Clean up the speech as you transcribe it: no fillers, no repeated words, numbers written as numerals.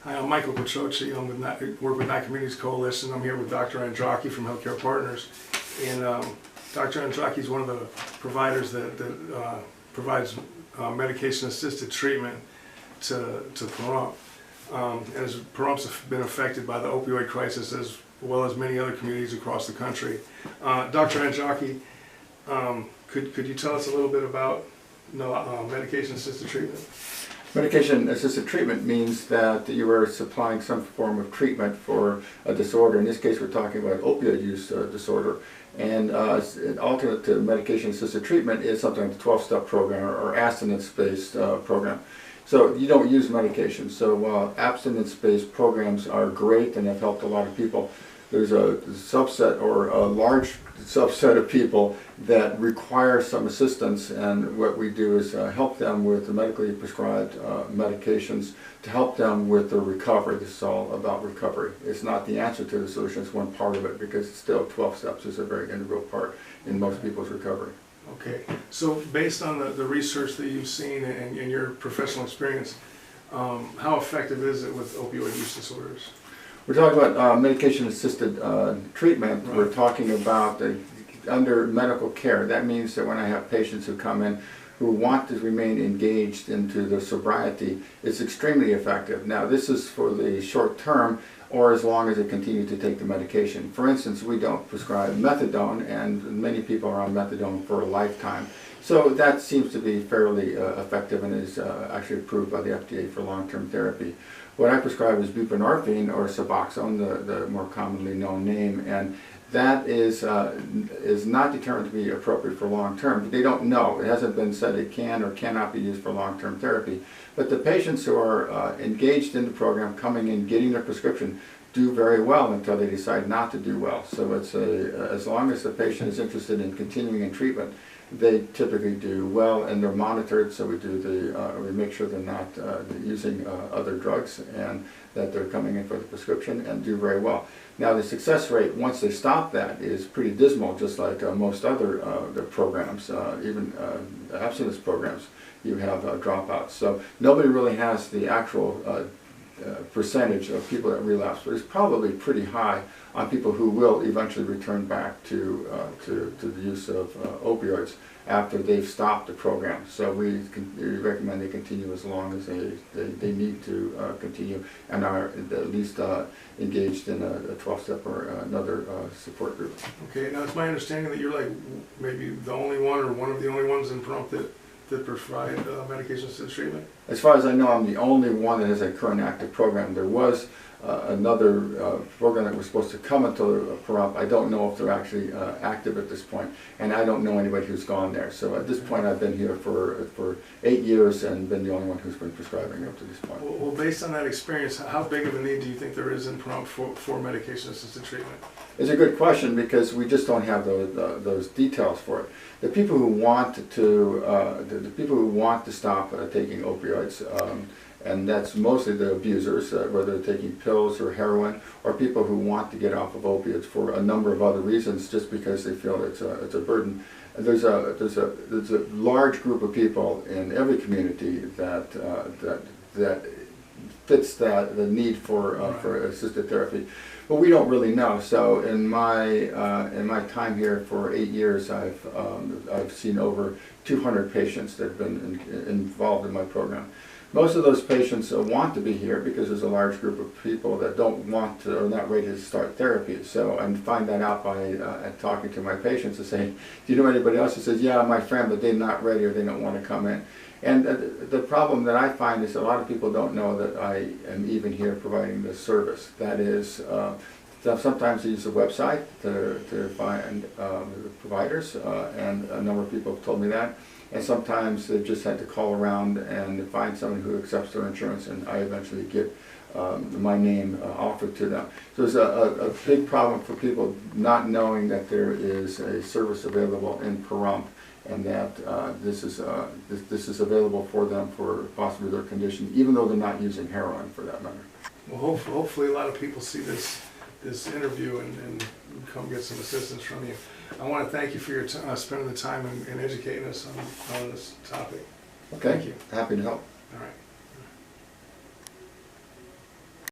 Hi, I'm Michael Quattrocchi. Work with Night Communities Coalition. I'm here with Dr. Andracki from Healthcare Partners. And Dr. Andracki is one of the providers that provides medication-assisted treatment to Pahrump. And as Pahrump's been affected by the opioid crisis as well as many other communities across the country. Dr. Andracki, could you tell us a little bit about medication-assisted treatment? Medication-assisted treatment means that you are supplying some form of treatment for a disorder. In this case, we're talking about opioid use disorder. And an alternate to medication-assisted treatment is something like the 12-step program or abstinence-based program. So you don't use medication. So while abstinence-based programs are great and have helped a lot of people, there's a subset or a large subset of people that require some assistance, and what we do is help them with the medically prescribed medications to help them with their recovery. This is all about recovery. It's not the answer to the solution, it's one part of it, because still 12 steps is a very integral part in most people's recovery. Okay, so based on the research that you've seen and your professional experience, how effective is it with opioid use disorders? We're talking about medication-assisted treatment. Right. We're talking about under medical care. That means that when I have patients who come in who want to remain engaged into their sobriety, it's extremely effective. Now, this is for the short term or as long as they continue to take the medication. For instance, we don't prescribe methadone, and many people are on methadone for a lifetime. So that seems to be fairly effective and is actually approved by the FDA for long-term therapy. What I prescribe is buprenorphine or Suboxone, the more commonly known name, and that is not determined to be appropriate for long-term. They don't know. It hasn't been said it can or cannot be used for long-term therapy. But the patients who are engaged in the program, coming in, getting their prescription, do very well until they decide not to do well. So it's as long as the patient is interested in continuing in treatment, they typically do well, and they're monitored. So we make sure they're not using other drugs, and that they're coming in for the prescription and do very well. Now, the success rate once they stop that is pretty dismal, just like most other programs, even abstinence programs. You have dropouts. So nobody really has the actual percentage of people that relapse, but it's probably pretty high on people who will eventually return back to the use of opioids after they've stopped the program. So we recommend they continue as long as they need to continue and are at least engaged in a 12-step or another support group. Okay, now it's my understanding that you're like maybe the only one or one of the only ones in Pahrump that provide medication-assisted treatment? As far as I know, I'm the only one that has a current active program. There was another program that was supposed to come into Pahrump. I don't know if they're actually active at this point, and I don't know anybody who's gone there. So at this point, I've been here for 8 years and been the only one who's been prescribing up to this point. Well, based on that experience, how big of a need do you think there is in Pahrump for medication-assisted treatment? It's a good question, because we just don't have those details for it. The people who want to stop taking opioids, and that's mostly the abusers, whether they're taking pills or heroin, or people who want to get off of opiates for a number of other reasons, just because they feel it's a burden. There's a large group of people in every community that fits the need for assisted therapy. But we don't really know. So in my time here for 8 years, I've seen over 200 patients that have been involved in my program. Most of those patients want to be here because there's a large group of people that don't want to or not ready to start therapy. So I find that out by talking to my patients and saying, do you know anybody else who says, yeah, my friend, but they're not ready or they don't want to come in. And the problem that I find is a lot of people don't know that I am even here providing this service. That is, sometimes they use the website to find providers, and a number of people have told me that. And sometimes they've just had to call around and find someone who accepts their insurance, and I eventually get my name offered to them. So there's a big problem for people not knowing that there is a service available in Pahrump, and that this is available for them for possibly their condition, even though they're not using heroin for that matter. Well, hopefully a lot of people see this interview and come get some assistance from you. I want to thank you for your spending the time and educating us on this topic. Okay. Thank you. Happy to help. All right.